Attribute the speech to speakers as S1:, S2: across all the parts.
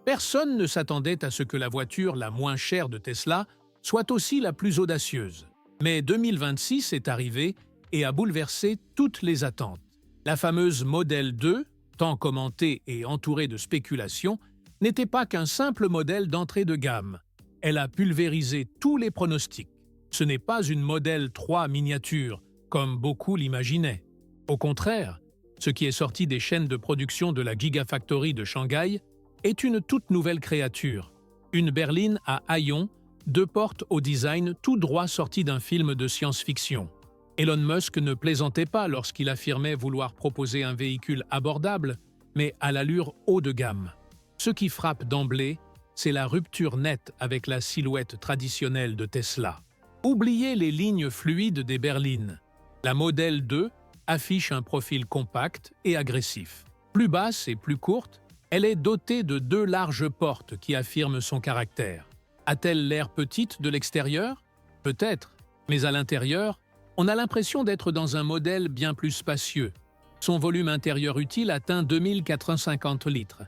S1: Personne ne s'attendait à ce que la voiture la moins chère de Tesla soit aussi la plus audacieuse. Mais 2026 est arrivé et a bouleversé toutes les attentes. La fameuse Model 2, tant commentée et entourée de spéculations, n'était pas qu'un simple modèle d'entrée de gamme. Elle a pulvérisé tous les pronostics. Ce n'est pas une Model 3 miniature, comme beaucoup l'imaginaient. Au contraire, ce qui est sorti des chaînes de production de la Gigafactory de Shanghai est une toute nouvelle créature. Une berline à haillons, deux portes au design tout droit sorti d'un film de science-fiction. Elon Musk ne plaisantait pas lorsqu'il affirmait vouloir proposer un véhicule abordable, mais à l'allure haut de gamme. Ce qui frappe d'emblée, c'est la rupture nette avec la silhouette traditionnelle de Tesla. Oubliez les lignes fluides des berlines. La Model 2 affiche un profil compact et agressif. Plus basse et plus courte, elle est dotée de deux larges portes qui affirment son caractère. A-t-elle l'air petite de l'extérieur? Peut-être, mais à l'intérieur, on a l'impression d'être dans un modèle bien plus spacieux. Son volume intérieur utile atteint 2450 litres,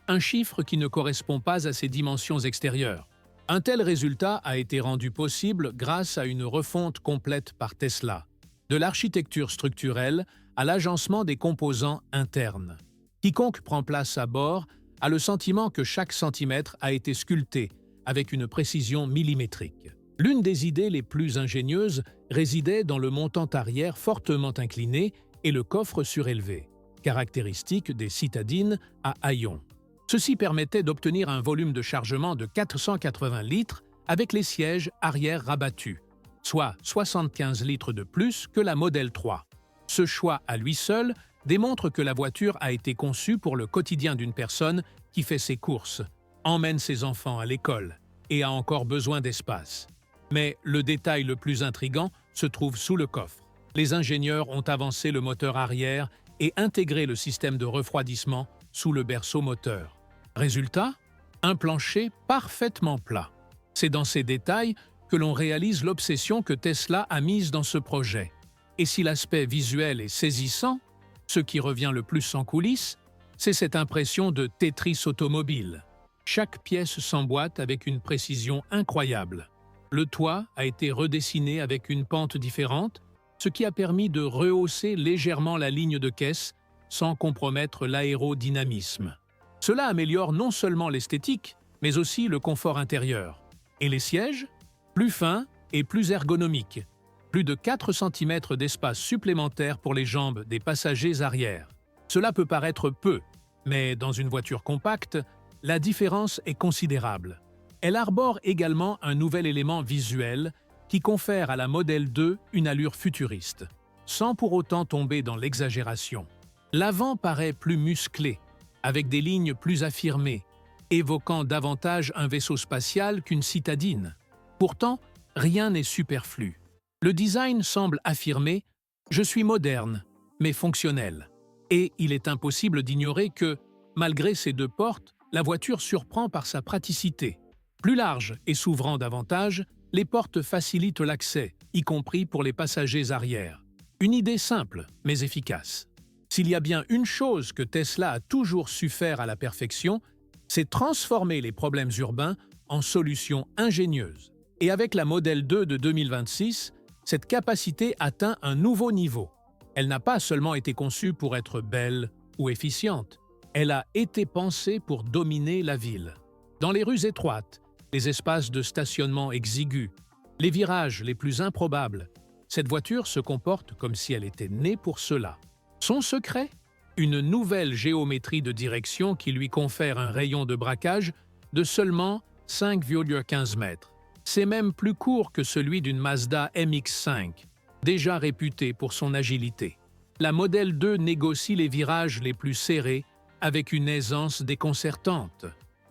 S1: un chiffre qui ne correspond pas à ses dimensions extérieures. Un tel résultat a été rendu possible grâce à une refonte complète par Tesla, de l'architecture structurelle à l'agencement des composants internes. Quiconque prend place à bord a le sentiment que chaque centimètre a été sculpté avec une précision millimétrique. L'une des idées les plus ingénieuses résidait dans le montant arrière fortement incliné et le coffre surélevé, caractéristique des citadines à haillons. Ceci permettait d'obtenir un volume de chargement de 480 litres avec les sièges arrière rabattus, soit 75 litres de plus que la Model 3. Ce choix à lui seul démontre que la voiture a été conçue pour le quotidien d'une personne qui fait ses courses, emmène ses enfants à l'école et a encore besoin d'espace. Mais le détail le plus intrigant se trouve sous le coffre. Les ingénieurs ont avancé le moteur arrière et intégré le système de refroidissement sous le berceau moteur. Résultat, un plancher parfaitement plat. C'est dans ces détails que l'on réalise l'obsession que Tesla a mise dans ce projet. Et si l'aspect visuel est saisissant, ce qui revient le plus en coulisses, c'est cette impression de Tetris automobile. Chaque pièce s'emboîte avec une précision incroyable. Le toit a été redessiné avec une pente différente, ce qui a permis de rehausser légèrement la ligne de caisse sans compromettre l'aérodynamisme. Cela améliore non seulement l'esthétique, mais aussi le confort intérieur. Et les sièges? Plus fins et plus ergonomiques. Plus de 4 cm d'espace supplémentaire pour les jambes des passagers arrière. Cela peut paraître peu, mais dans une voiture compacte, la différence est considérable. Elle arbore également un nouvel élément visuel qui confère à la Model 2 une allure futuriste, sans pour autant tomber dans l'exagération. L'avant paraît plus musclé, avec des lignes plus affirmées, évoquant davantage un vaisseau spatial qu'une citadine. Pourtant, rien n'est superflu. Le design semble affirmer « Je suis moderne, mais fonctionnel ». Et il est impossible d'ignorer que, malgré ces deux portes, la voiture surprend par sa praticité. Plus large et s'ouvrant davantage, les portes facilitent l'accès, y compris pour les passagers arrière. Une idée simple, mais efficace. S'il y a bien une chose que Tesla a toujours su faire à la perfection, c'est transformer les problèmes urbains en solutions ingénieuses. Et avec la Model 2 de 2026, cette capacité atteint un nouveau niveau. Elle n'a pas seulement été conçue pour être belle ou efficiente, elle a été pensée pour dominer la ville. Dans les rues étroites, les espaces de stationnement exigus, les virages les plus improbables, cette voiture se comporte comme si elle était née pour cela. Son secret? Une nouvelle géométrie de direction qui lui confère un rayon de braquage de seulement 5,15 mètres. C'est même plus court que celui d'une Mazda MX-5, déjà réputée pour son agilité. La Model 2 négocie les virages les plus serrés avec une aisance déconcertante.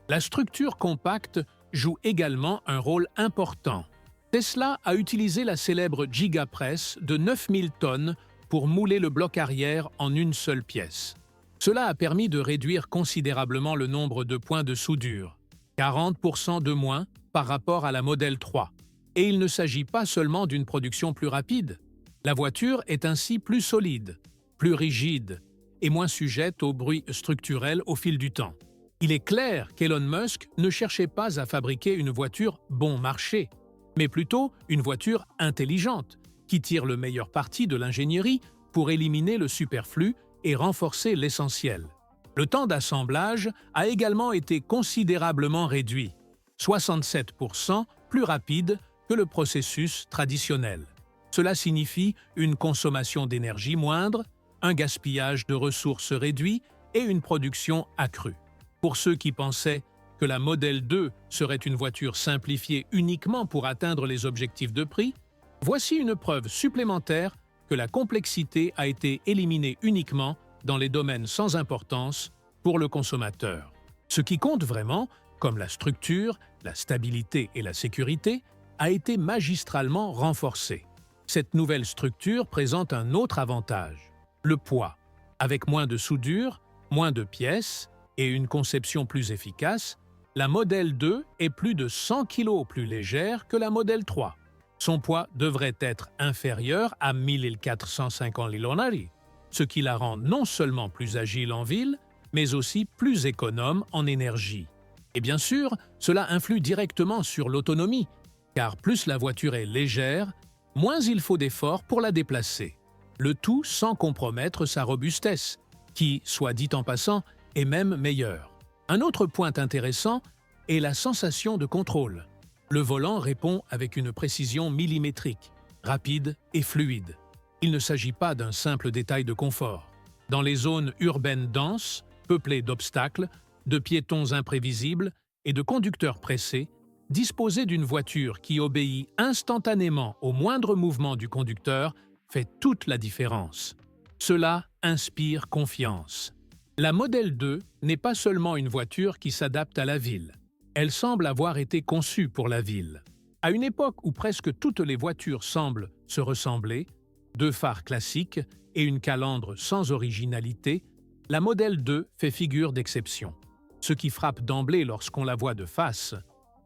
S1: La structure compacte joue également un rôle important. Tesla a utilisé la célèbre Gigapress de 9000 tonnes pour mouler le bloc arrière en une seule pièce. Cela a permis de réduire considérablement le nombre de points de soudure, 40% de moins par rapport à la Model 3. Et il ne s'agit pas seulement d'une production plus rapide. La voiture est ainsi plus solide, plus rigide et moins sujette aux bruits structurels au fil du temps. Il est clair qu'Elon Musk ne cherchait pas à fabriquer une voiture bon marché, mais plutôt une voiture intelligente, qui tire le meilleur parti de l'ingénierie pour éliminer le superflu et renforcer l'essentiel. Le temps d'assemblage a également été considérablement réduit, 67% plus rapide que le processus traditionnel. Cela signifie une consommation d'énergie moindre, un gaspillage de ressources réduit et une production accrue. Pour ceux qui pensaient que la Model 2 serait une voiture simplifiée uniquement pour atteindre les objectifs de prix, voici une preuve supplémentaire que la complexité a été éliminée uniquement dans les domaines sans importance pour le consommateur. Ce qui compte vraiment, comme la structure, la stabilité et la sécurité, a été magistralement renforcé. Cette nouvelle structure présente un autre avantage, le poids. Avec moins de soudure, moins de pièces et une conception plus efficace, la Model 2 est plus de 100 kg plus légère que la Model 3. Son poids devrait être inférieur à 1450 kg, ce qui la rend non seulement plus agile en ville, mais aussi plus économe en énergie. Et bien sûr, cela influe directement sur l'autonomie, car plus la voiture est légère, moins il faut d'efforts pour la déplacer. Le tout sans compromettre sa robustesse, qui, soit dit en passant, est même meilleure. Un autre point intéressant est la sensation de contrôle. Le volant répond avec une précision millimétrique, rapide et fluide. Il ne s'agit pas d'un simple détail de confort. Dans les zones urbaines denses, peuplées d'obstacles, de piétons imprévisibles et de conducteurs pressés, disposer d'une voiture qui obéit instantanément au moindre mouvement du conducteur fait toute la différence. Cela inspire confiance. La Model 2 n'est pas seulement une voiture qui s'adapte à la ville. Elle semble avoir été conçue pour la ville. À une époque où presque toutes les voitures semblent se ressembler, deux phares classiques et une calandre sans originalité, la Model 2 fait figure d'exception. Ce qui frappe d'emblée lorsqu'on la voit de face,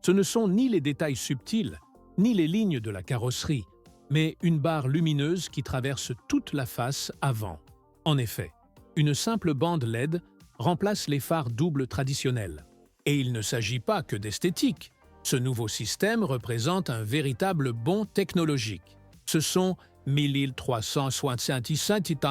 S1: ce ne sont ni les détails subtils, ni les lignes de la carrosserie, mais une barre lumineuse qui traverse toute la face avant. En effet, une simple bande LED remplace les phares doubles traditionnels. Et il ne s'agit pas que d'esthétique. Ce nouveau système représente un véritable bond technologique. Ce sont 1367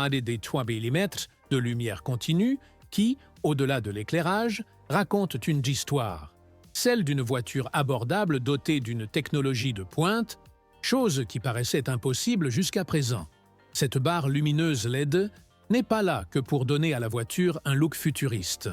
S1: mm de lumière continue qui, au-delà de l'éclairage, racontent une histoire. Celle d'une voiture abordable dotée d'une technologie de pointe, chose qui paraissait impossible jusqu'à présent. Cette barre lumineuse LED n'est pas là que pour donner à la voiture un look futuriste.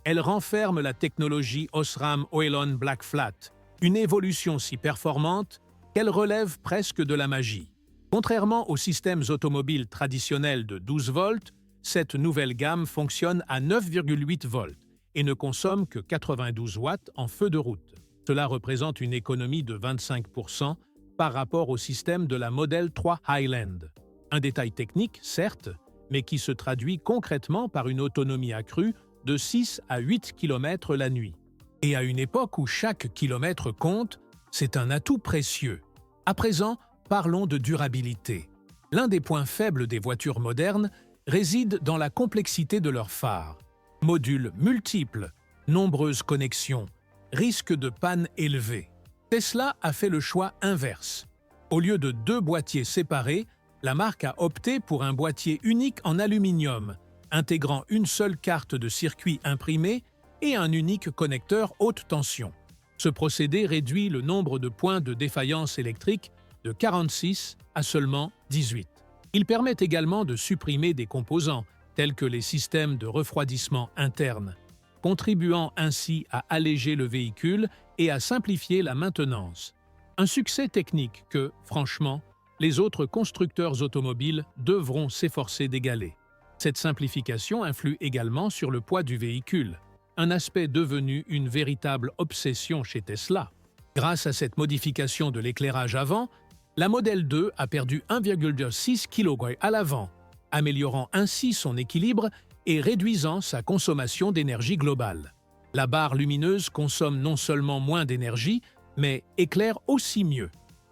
S1: Elle renferme la technologie Osram Oylon Black Flat, une évolution si performante qu'elle relève presque de la magie. Contrairement aux systèmes automobiles traditionnels de 12 volts, cette nouvelle gamme fonctionne à 9,8 volts et ne consomme que 92 watts en feu de route. Cela représente une économie de 25% par rapport au système de la Model 3 Highland. Un détail technique, certes, mais qui se traduit concrètement par une autonomie accrue de 6 à 8 km la nuit. Et à une époque où chaque kilomètre compte, c'est un atout précieux. À présent, parlons de durabilité. L'un des points faibles des voitures modernes réside dans la complexité de leurs phares. Modules multiples, nombreuses connexions, risque de panne élevé. Tesla a fait le choix inverse. Au lieu de deux boîtiers séparés, la marque a opté pour un boîtier unique en aluminium, intégrant une seule carte de circuit imprimée et un unique connecteur haute tension. Ce procédé réduit le nombre de points de défaillance électrique de 46 à seulement 18. Il permet également de supprimer des composants, tels que les systèmes de refroidissement interne, contribuant ainsi à alléger le véhicule et à simplifier la maintenance. Un succès technique que, franchement, les autres constructeurs automobiles devront s'efforcer d'égaler. Cette simplification influe également sur le poids du véhicule, un aspect devenu une véritable obsession chez Tesla. Grâce à cette modification de l'éclairage avant, la Model 2 a perdu 1,6 kg à l'avant, améliorant ainsi son équilibre et réduisant sa consommation d'énergie globale. La barre lumineuse consomme non seulement moins d'énergie, mais éclaire aussi mieux.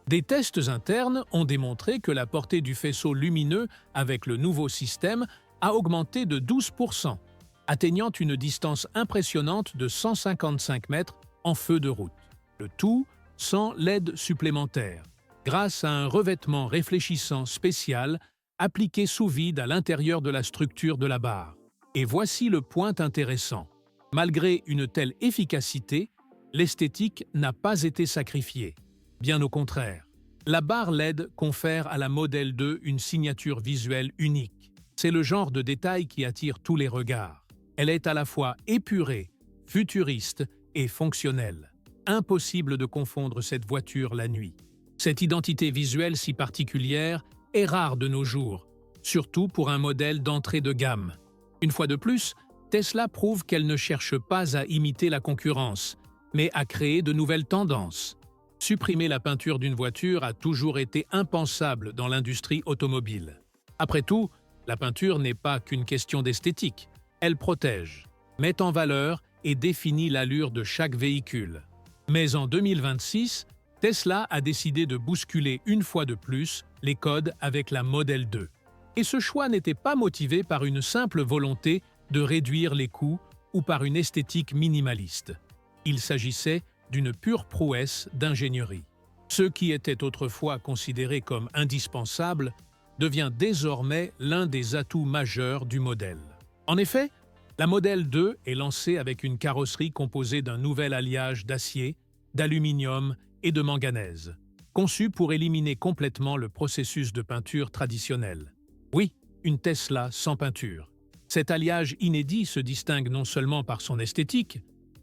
S1: Des tests internes ont démontré que la portée du faisceau lumineux avec le nouveau système a augmenté de 12%. atteignant une distance impressionnante de 155 mètres en feu de route. Le tout sans LED supplémentaire, grâce à un revêtement réfléchissant spécial appliqué sous vide à l'intérieur de la structure de la barre. Et voici le point intéressant. Malgré une telle efficacité, l'esthétique n'a pas été sacrifiée. Bien au contraire. La barre LED confère à la Model 2 une signature visuelle unique. C'est le genre de détail qui attire tous les regards. Elle est à la fois épurée, futuriste et fonctionnelle. Impossible de confondre cette voiture la nuit. Cette identité visuelle si particulière est rare de nos jours, surtout pour un modèle d'entrée de gamme. Une fois de plus, Tesla prouve qu'elle ne cherche pas à imiter la concurrence, mais à créer de nouvelles tendances. Supprimer la peinture d'une voiture a toujours été impensable dans l'industrie automobile. Après tout, la peinture n'est pas qu'une question d'esthétique. Elle protège, met en valeur et définit l'allure de chaque véhicule. Mais en 2026, Tesla a décidé de bousculer une fois de plus les codes avec la Model 2. Et ce choix n'était pas motivé par une simple volonté de réduire les coûts ou par une esthétique minimaliste. Il s'agissait d'une pure prouesse d'ingénierie. Ce qui était autrefois considéré comme indispensable devient désormais l'un des atouts majeurs du modèle. En effet, la Model 2 est lancée avec une carrosserie composée d'un nouvel alliage d'acier, d'aluminium et de manganèse, conçue pour éliminer complètement le processus de peinture traditionnel. Oui, une Tesla sans peinture. Cet alliage inédit se distingue non seulement par son esthétique,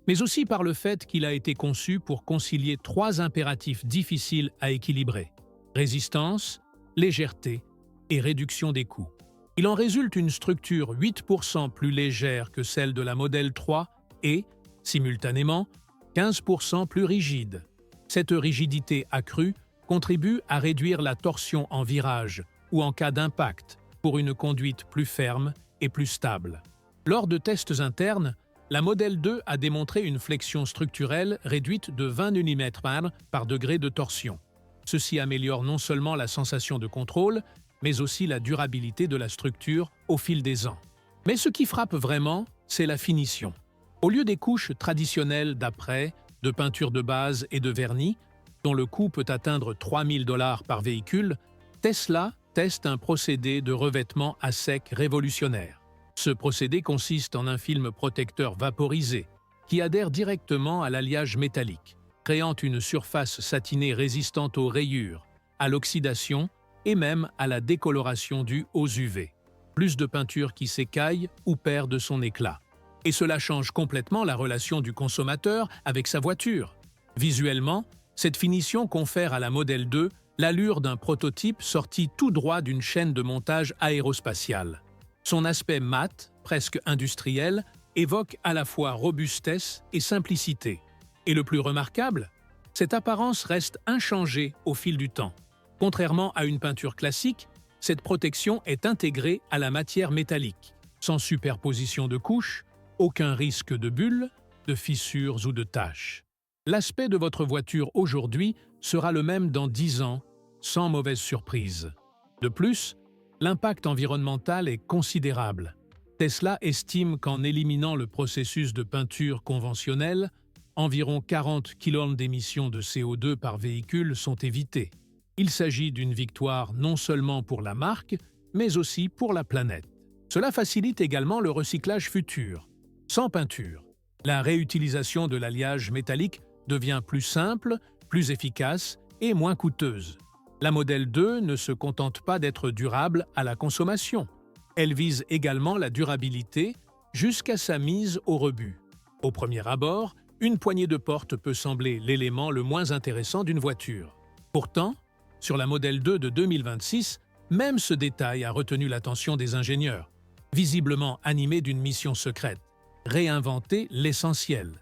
S1: mais aussi par le fait qu'il a été conçu pour concilier trois impératifs difficiles à équilibrer: résistance, légèreté et réduction des coûts. Il en résulte une structure 8% plus légère que celle de la Model 3 et, simultanément, 15% plus rigide. Cette rigidité accrue contribue à réduire la torsion en virage ou en cas d'impact pour une conduite plus ferme et plus stable. Lors de tests internes, la Model 2 a démontré une flexion structurelle réduite de 20 mm par degré de torsion. Ceci améliore non seulement la sensation de contrôle, mais aussi la durabilité de la structure au fil des ans. Mais ce qui frappe vraiment, c'est la finition. Au lieu des couches traditionnelles d'apprêt, de peinture de base et de vernis, dont le coût peut atteindre $3 000 par véhicule, Tesla teste un procédé de revêtement à sec révolutionnaire. Ce procédé consiste en un film protecteur vaporisé qui adhère directement à l'alliage métallique, créant une surface satinée résistante aux rayures, à l'oxydation et même à la décoloration due aux UV. Plus de peinture qui s'écaille ou perd de son éclat. Et cela change complètement la relation du consommateur avec sa voiture. Visuellement, cette finition confère à la Model 2 l'allure d'un prototype sorti tout droit d'une chaîne de montage aérospatiale. Son aspect mat, presque industriel, évoque à la fois robustesse et simplicité. Et le plus remarquable, cette apparence reste inchangée au fil du temps. Contrairement à une peinture classique, cette protection est intégrée à la matière métallique, sans superposition de couches, aucun risque de bulles, de fissures ou de taches. L'aspect de votre voiture aujourd'hui sera le même dans 10 ans, sans mauvaise surprise. De plus, l'impact environnemental est considérable. Tesla estime qu'en éliminant le processus de peinture conventionnel, environ 40 kg d'émissions de CO2 par véhicule sont évitées. Il s'agit d'une victoire non seulement pour la marque, mais aussi pour la planète. Cela facilite également le recyclage futur. Sans peinture, la réutilisation de l'alliage métallique devient plus simple, plus efficace et moins coûteuse. La Model 2 ne se contente pas d'être durable à la consommation. Elle vise également la durabilité jusqu'à sa mise au rebut. Au premier abord, une poignée de porte peut sembler l'élément le moins intéressant d'une voiture. Pourtant, sur la Model 2 de 2026, même ce détail a retenu l'attention des ingénieurs, visiblement animés d'une mission secrète: réinventer l'essentiel.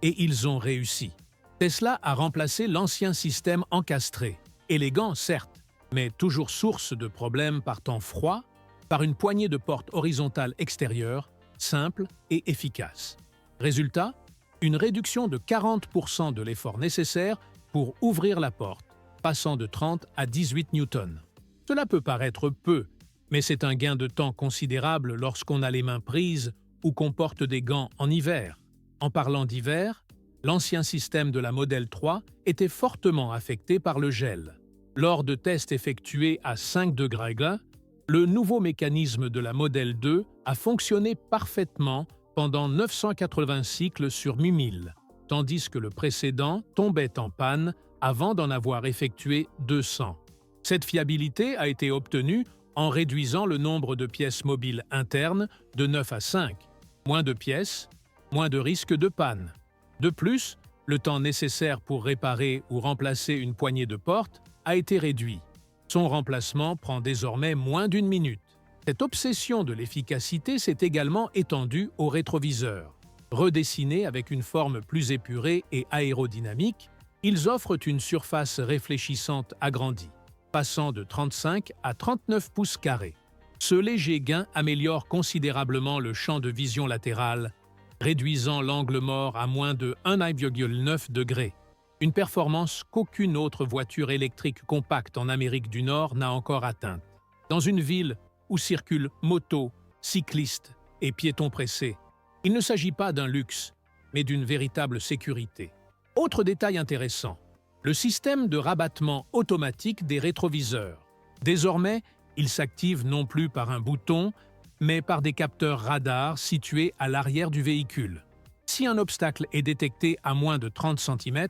S1: Et ils ont réussi. Tesla a remplacé l'ancien système encastré, élégant certes, mais toujours source de problèmes par temps froid, par une poignée de porte horizontale extérieure, simple et efficace. Résultat, une réduction de 40% de l'effort nécessaire pour ouvrir la porte, passant de 30 à 18 newtons. Cela peut paraître peu, mais c'est un gain de temps considérable lorsqu'on a les mains prises ou comporte des gants en hiver. En parlant d'hiver, l'ancien système de la Model 3 était fortement affecté par le gel. Lors de tests effectués à 5 degrés, le nouveau mécanisme de la Model 2 a fonctionné parfaitement pendant 980 cycles sur 1000, tandis que le précédent tombait en panne avant d'en avoir effectué 200. Cette fiabilité a été obtenue en réduisant le nombre de pièces mobiles internes de 9 à 5. Moins de pièces, moins de risque de panne. De plus, le temps nécessaire pour réparer ou remplacer une poignée de porte a été réduit. Son remplacement prend désormais moins d'1 minute. Cette obsession de l'efficacité s'est également étendue aux rétroviseurs. Redessinés avec une forme plus épurée et aérodynamique, ils offrent une surface réfléchissante agrandie, passant de 35 à 39 pouces carrés. Ce léger gain améliore considérablement le champ de vision latéral, réduisant l'angle mort à moins de 1,9 degrés, une performance qu'aucune autre voiture électrique compacte en Amérique du Nord n'a encore atteinte. Dans une ville où circulent motos, cyclistes et piétons pressés, il ne s'agit pas d'un luxe, mais d'une véritable sécurité. Autre détail intéressant, le système de rabattement automatique des rétroviseurs. Désormais, il s'active non plus par un bouton, mais par des capteurs radars situés à l'arrière du véhicule. Si un obstacle est détecté à moins de 30 cm,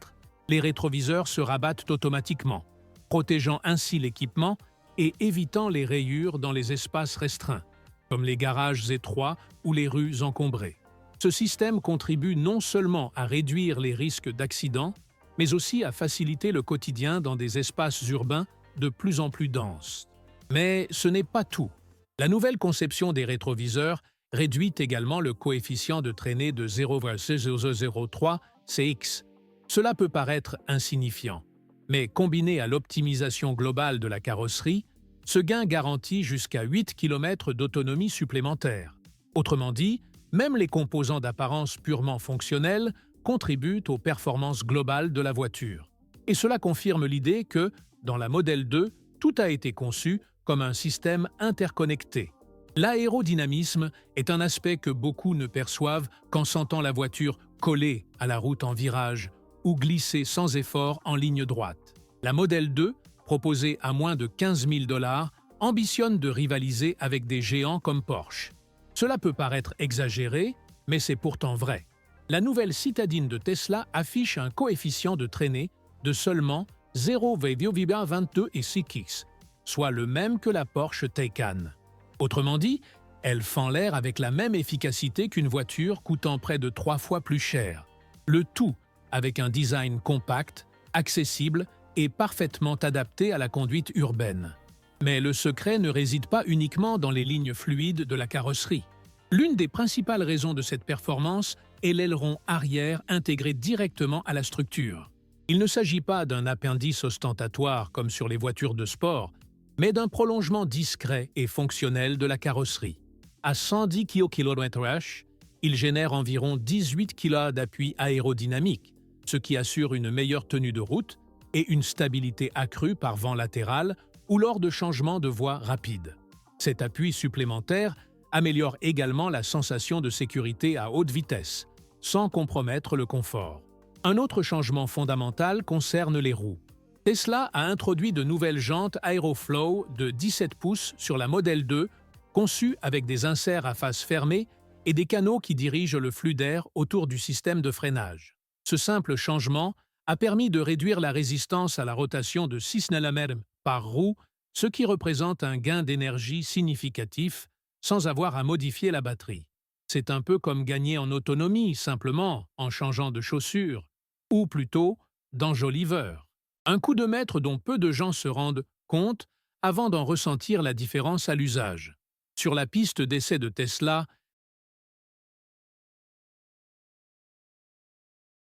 S1: les rétroviseurs se rabattent automatiquement, protégeant ainsi l'équipement et évitant les rayures dans les espaces restreints, comme les garages étroits ou les rues encombrées. Ce système contribue non seulement à réduire les risques d'accidents, mais aussi à faciliter le quotidien dans des espaces urbains de plus en plus denses. Mais ce n'est pas tout. La nouvelle conception des rétroviseurs réduit également le coefficient de traînée de 0,003 CX. Cela peut paraître insignifiant, mais combiné à l'optimisation globale de la carrosserie, ce gain garantit jusqu'à 8 km d'autonomie supplémentaire. Autrement dit, même les composants d'apparence purement fonctionnels contribuent aux performances globales de la voiture. Et cela confirme l'idée que, dans la Model 2, tout a été conçu comme un système interconnecté. L'aérodynamisme est un aspect que beaucoup ne perçoivent qu'en sentant la voiture collée à la route en virage ou glisser sans effort en ligne droite. La Model 2, proposée à moins de 15 000 $, ambitionne de rivaliser avec des géants comme Porsche. Cela peut paraître exagéré, mais c'est pourtant vrai. La nouvelle citadine de Tesla affiche un coefficient de traînée de seulement 0,22 CX, soit le même que la Porsche Taycan. Autrement dit, elle fend l'air avec la même efficacité qu'une voiture coûtant près de 3 fois plus cher. Le tout avec un design compact, accessible et parfaitement adapté à la conduite urbaine. Mais le secret ne réside pas uniquement dans les lignes fluides de la carrosserie. L'une des principales raisons de cette performance est l'aileron arrière intégré directement à la structure. Il ne s'agit pas d'un appendice ostentatoire comme sur les voitures de sport, mais d'un prolongement discret et fonctionnel de la carrosserie. À 110 km/h, il génère environ 18 kg d'appui aérodynamique, ce qui assure une meilleure tenue de route et une stabilité accrue par vent latéral ou lors de changements de voie rapides. Cet appui supplémentaire améliore également la sensation de sécurité à haute vitesse, sans compromettre le confort. Un autre changement fondamental concerne les roues. Tesla a introduit de nouvelles jantes Aeroflow de 17 pouces sur la Model 2, conçues avec des inserts à face fermée et des canaux qui dirigent le flux d'air autour du système de freinage. Ce simple changement a permis de réduire la résistance à la rotation de 6 Nm par roue, ce qui représente un gain d'énergie significatif sans avoir à modifier la batterie. C'est un peu comme gagner en autonomie simplement en changeant de chaussures, ou plutôt d'enjoliveur. Un coup de maître dont peu de gens se rendent compte avant d'en ressentir la différence à l'usage. Sur la piste d'essai de Tesla,